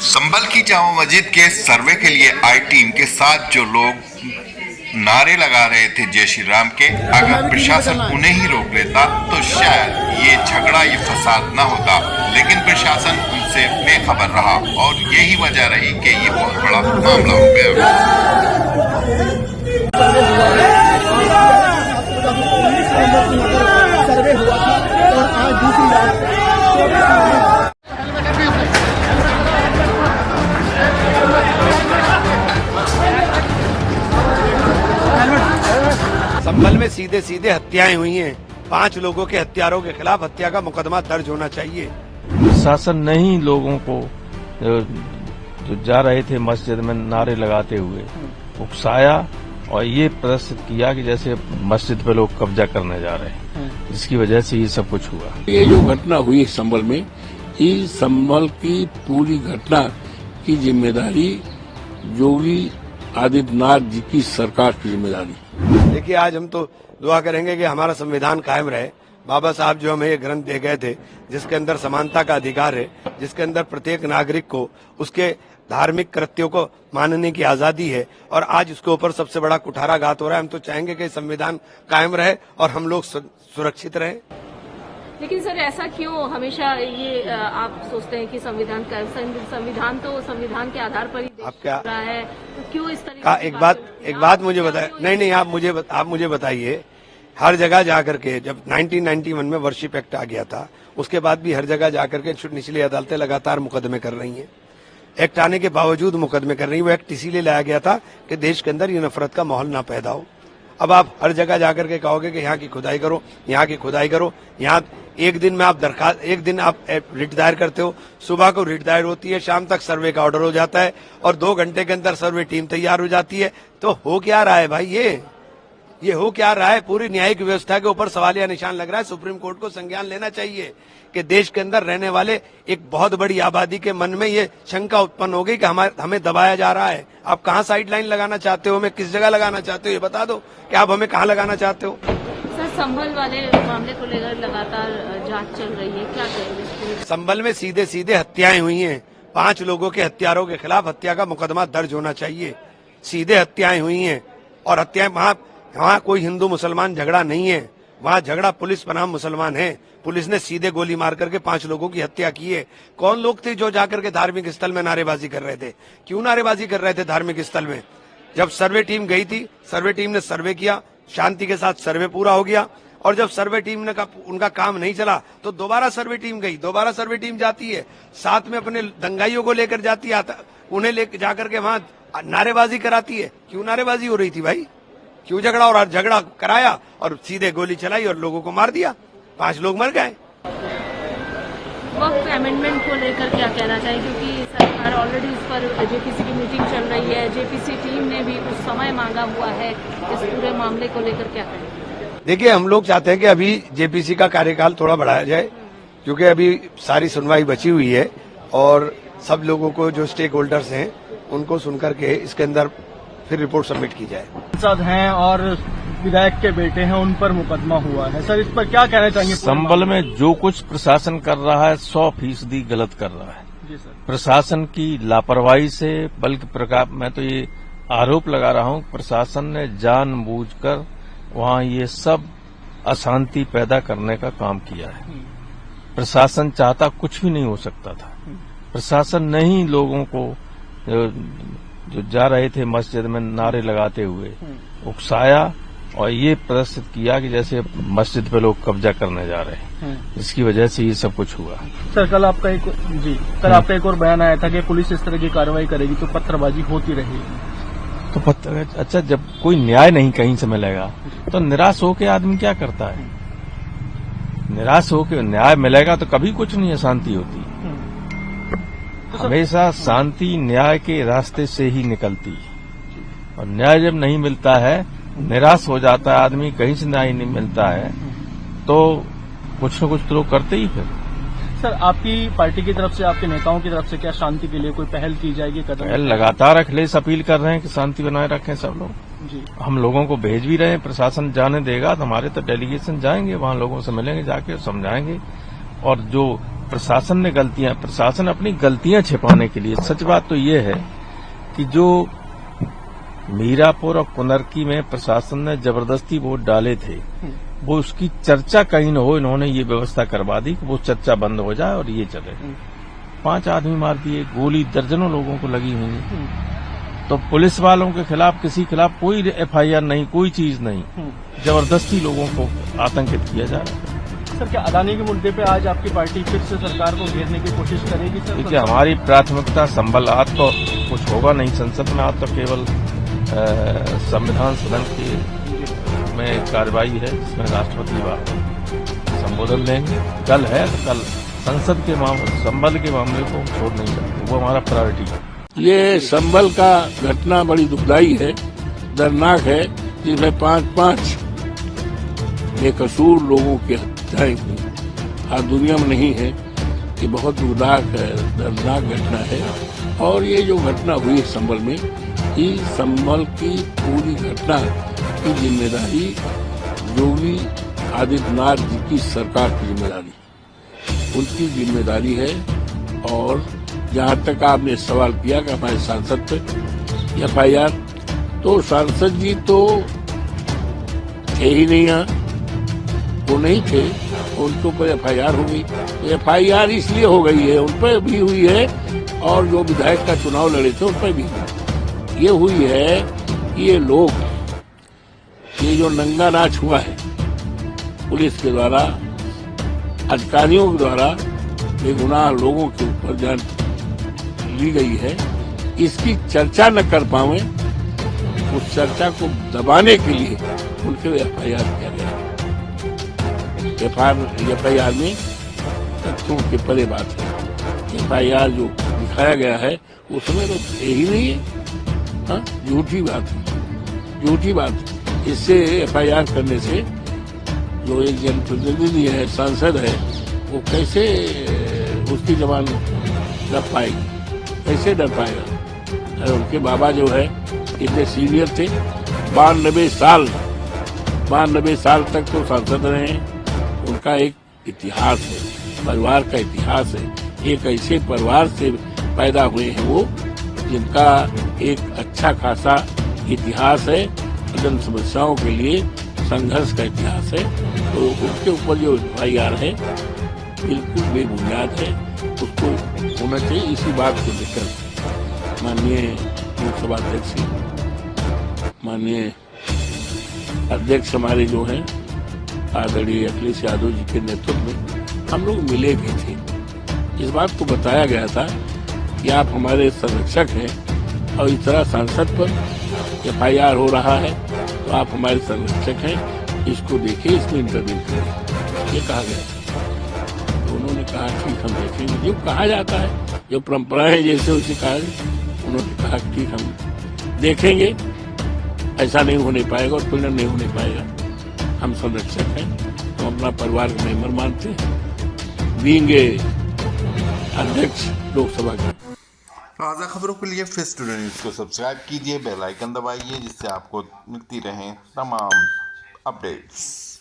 संभल की जामा मस्जिद के सर्वे के लिए आई टीम के साथ जो लोग नारे लगा रहे थे जय श्री राम के, अगर प्रशासन उन्हें ही रोक लेता तो शायद ये झगड़ा, ये फसाद न होता। लेकिन प्रशासन उनसे बेखबर रहा और यही वजह रही कि ये बहुत बड़ा मामला हो गया। सर्वे हुआ था और आज दूसरी बार संभल में सीधे सीधे हत्याएं हुई हैं। 5 लोगों के हत्यारों के खिलाफ हत्या का मुकदमा दर्ज होना चाहिए। शासन ने ही लोगों को जो जा रहे थे मस्जिद में नारे लगाते हुए उकसाया और ये प्रदर्शित किया कि जैसे मस्जिद पे लोग कब्जा करने जा रहे हैं, जिसकी वजह से ये सब कुछ हुआ। ये जो घटना हुई संभल में, इस संभल की पूरी घटना की जिम्मेदारी योगी आदित्यनाथ जी की सरकार की जिम्मेदारी। देखिए, आज हम तो दुआ करेंगे कि हमारा संविधान कायम रहे। बाबा साहब जो हमें ये ग्रंथ दे गए थे, जिसके अंदर समानता का अधिकार है, जिसके अंदर प्रत्येक नागरिक को उसके धार्मिक कृत्यों को मानने की आजादी है, और आज उसके ऊपर सबसे बड़ा कुठाराघात हो रहा है। हम तो चाहेंगे कि संविधान कायम रहे और हम लोग सुरक्षित रहे। लेकिन सर, ऐसा क्यों हमेशा ये आप सोचते हैं कि संविधान तो संविधान के आधार पर ही देश चल रहा है, तो क्यों इस तरह एक बात मुझे बताइए। नहीं, आप मुझे बताइए, हर जगह जाकर के जब 1991 में वर्शिप एक्ट आ गया था, उसके बाद भी हर जगह जाकर के निचली अदालतें लगातार मुकदमे कर रही हैं। एक्ट आने के बावजूद मुकदमे कर रही हैं। वो एक्ट इसीलिए लाया गया था कि देश के अंदर ये नफरत का माहौल ना पैदा हो। अब आप हर जगह जाकर के कहोगे कि यहाँ की खुदाई करो, यहाँ की खुदाई करो। यहाँ एक दिन आप रिट दायर करते हो, सुबह को रिट दायर होती है, शाम तक सर्वे का ऑर्डर हो जाता है और 2 घंटे के अंदर सर्वे टीम तैयार हो जाती है। तो हो क्या रहा है भाई? ये हो क्या रहा है? पूरी न्यायिक व्यवस्था के ऊपर सवालिया निशान लग रहा है। सुप्रीम कोर्ट को संज्ञान लेना चाहिए कि देश के अंदर रहने वाले एक बहुत बड़ी आबादी के मन में ये शंका उत्पन्न हो गई कि हमें दबाया जा रहा है। आप कहाँ साइड लाइन लगाना चाहते हो, हमें किस जगह लगाना चाहते हो, ये बता दो कि आप हमें कहाँ लगाना चाहते हो। सर, संभल वाले मामले को लेकर लगातार जांच चल रही है, क्या कहेंगे? संभल में सीधे सीधे हत्याएं हुई हैं। 5 लोगों के हत्यारों के खिलाफ हत्या का मुकदमा दर्ज होना चाहिए। सीधे हत्याएं हुई हैं और हत्याएं वहाँ कोई हिंदू मुसलमान झगड़ा नहीं है। वहाँ झगड़ा पुलिस बनाम मुसलमान है। पुलिस ने सीधे गोली मार करके 5 लोगों की हत्या की है। कौन लोग थे जो जाकर के धार्मिक स्थल में नारेबाजी कर रहे थे? क्यों नारेबाजी कर रहे थे धार्मिक स्थल में? जब सर्वे टीम गई थी, सर्वे टीम ने सर्वे किया, शांति के साथ सर्वे पूरा हो गया, और जब सर्वे टीम ने उनका काम नहीं चला तो दोबारा सर्वे टीम गई। दोबारा सर्वे टीम जाती है, साथ में अपने दंगाइयों को लेकर जाती है, उन्हें लेकर जाकर के वहाँ नारेबाजी कराती है। क्यों नारेबाजी हो रही थी भाई? क्यों झगड़ा? और झगड़ा कराया और सीधे गोली चलाई और लोगों को मार दिया। 5 लोग मर गए। वक्त अमेंडमेंट को लेकर क्या कहना चाहिए, क्योंकि सरकार ऑलरेडी इस पर जेपीसी की मीटिंग चल रही है, जेपीसी टीम ने भी कुछ समय मांगा हुआ है, इस पूरे मामले को लेकर क्या कहेंगे? देखिए, हम लोग चाहते हैं कि अभी जेपीसी का कार्यकाल थोड़ा बढ़ाया जाए, क्योंकि अभी सारी सुनवाई बची हुई है और सब लोगों को, जो स्टेक होल्डर्स हैं, उनको सुनकर के इसके अंदर फिर रिपोर्ट सबमिट की जाए। सांसद हैं और विधायक के बेटे हैं, उन पर मुकदमा हुआ है। सर, इस पर क्या कहना चाहेंगे? संभल में जो कुछ प्रशासन कर रहा है 100% गलत कर रहा है। जी सर। प्रशासन की लापरवाही से, बल्कि मैं तो ये आरोप लगा रहा हूं, प्रशासन ने जानबूझकर वहां ये सब अशांति पैदा करने का काम किया है। प्रशासन चाहता कुछ भी नहीं हो सकता था। प्रशासन ने ही लोगों को जो जा रहे थे मस्जिद में नारे लगाते हुए उकसाया और ये प्रदर्शित किया कि जैसे मस्जिद पे लोग कब्जा करने जा रहे हैं, जिसकी वजह से ये सब कुछ हुआ। सर, कल आपका एक और बयान आया था कि पुलिस इस तरह की कार्रवाई करेगी तो पत्थरबाजी होती रहेगी। तो अच्छा, जब कोई न्याय नहीं कहीं से मिलेगा तो निराश होकर आदमी क्या करता है? निराश होकर न्याय मिलेगा तो कभी कुछ नहीं अशांति होती। हमेशा शांति न्याय के रास्ते से ही निकलती है, और न्याय जब नहीं मिलता है, निराश हो जाता है आदमी, कहीं से न्याय नहीं मिलता है, तो कुछ न कुछ तो लोग करते ही फिर। सर, आपकी पार्टी की तरफ से, आपके नेताओं की तरफ से क्या शांति के लिए कोई पहल की जाएगी? पहल लगातार अखिलेश अपील कर रहे हैं कि शांति बनाए रखें सब लोग। जी। हम लोगों को भेज भी रहे हैं, प्रशासन जाने देगा तो हमारे तो डेलीगेशन जाएंगे, वहां लोगों से मिलेंगे, जाके समझाएंगे, और जो प्रशासन ने प्रशासन अपनी गलतियां छिपाने के लिए, सच बात तो ये है कि जो मीरापुर और कुनरकी में प्रशासन ने जबरदस्ती वोट डाले थे, वो उसकी चर्चा कहीं न हो, इन्होंने ये व्यवस्था करवा दी कि वो चर्चा बंद हो जाए और ये चले। 5 आदमी मार दिए, गोली दर्जनों लोगों को लगी हुई है। तो पुलिस वालों के खिलाफ, किसी खिलाफ कोई एफआईआर नहीं, कोई चीज नहीं, जबरदस्ती लोगों को आतंकित किया जा रहा है। सर, क्या अदानी के मुद्दे पे आज आपकी पार्टी फिर से सरकार को घेरने की कोशिश करेगी? सर, देखिए, हमारी प्राथमिकता संभल, आज तो कुछ होगा नहीं संसद में, आज तो केवल संविधान सदन की में कार्रवाई है, इसमें राष्ट्रपति संबोधन देंगे। कल है तो कल संसद के संबल के मामले को छोड़ नहीं सकते, वो हमारा प्रायोरिटी है। ये संभल का घटना बड़ी दुखदाई है, दर्दनाक है, जिसमें 5 बेकसूर लोगों की हत्याएं हुई। आज दुनिया में नहीं है, ये बहुत दर्दनाक घटना है। और ये जो घटना हुई संभल में, इस संभल की पूरी घटना की जिम्मेदारी योगी आदित्यनाथ जी की सरकार की जिम्मेदारी, उनकी जिम्मेदारी है। और जहां तक आपने सवाल किया कि हमारे सांसद पे एफआईआर, तो सांसद जी तो थे ही नहीं, यहाँ वो नहीं थे, उनके ऊपर एफआईआर हो गई। तो एफआईआर इसलिए हो गई है, उन पर भी हुई है, और जो विधायक का चुनाव लड़े थे उन पर भी ये हुई है कि ये लोग, ये जो नंगा नाच हुआ है पुलिस के द्वारा, अधिकारियों के द्वारा बेगुनाह लोगों के ऊपर जान ली गई है, इसकी चर्चा न कर पावे, उस चर्चा को दबाने के लिए उनके एफआईआर किया गया। एफआईआर में तथ्यों के परे बात है। एफआईआर जो दिखाया गया है उसमें तो यही नहीं है, हाँ, झूठी बात है, झूठी बात। इससे एफआईआर करने से जो एक जनप्रतिनिधि है, सांसद है, वो कैसे उसकी जबान डर पाएगी, कैसे डर पाएगा? अरे उनके बाबा जो है इतने सीनियर थे, 92 साल तक तो सांसद रहे हैं। उनका एक इतिहास है, परिवार का इतिहास है, एक ऐसे परिवार से पैदा हुए हैं वो, जिनका एक अच्छा खासा इतिहास है, जन समस्याओं के लिए संघर्ष का इतिहास है। तो उसके ऊपर जो एफआईआर है बिल्कुल बेबुनियाद है, उसको होना चाहिए। इसी बात को लेकर माननीय लोकसभा अध्यक्ष, माननीय अध्यक्ष हमारे जो हैं आदरणीय अखिलेश यादव जी के नेतृत्व में हम लोग मिले भी थे। इस बात को बताया गया था कि आप हमारे संरक्षक हैं और इस तरह सांसद पर एफआईआर हो रहा है, तो आप हमारे संरक्षक हैं, इसको देखिए, इसमें इंटरव्यू करिए, ये कहा गया। तो उन्होंने कहा ठीक, हम देखेंगे। जो कहा जाता है, जो परंपराएं जैसे उसे कहा, उन्होंने कहा ठीक, हम देखेंगे, ऐसा नहीं होने पाएगा और पीड़न नहीं होने पाएगा। हम संरक्षक हैं, हम अपना परिवार का मेंबर मानते हैं, बीइंग अध्यक्ष लोकसभा का। ताज़ा खबरों के लिए फेस टुडे न्यूज़ को सब्सक्राइब कीजिए, बेल आइकन दबाइए, जिससे आपको मिलती रहें तमाम अपडेट्स।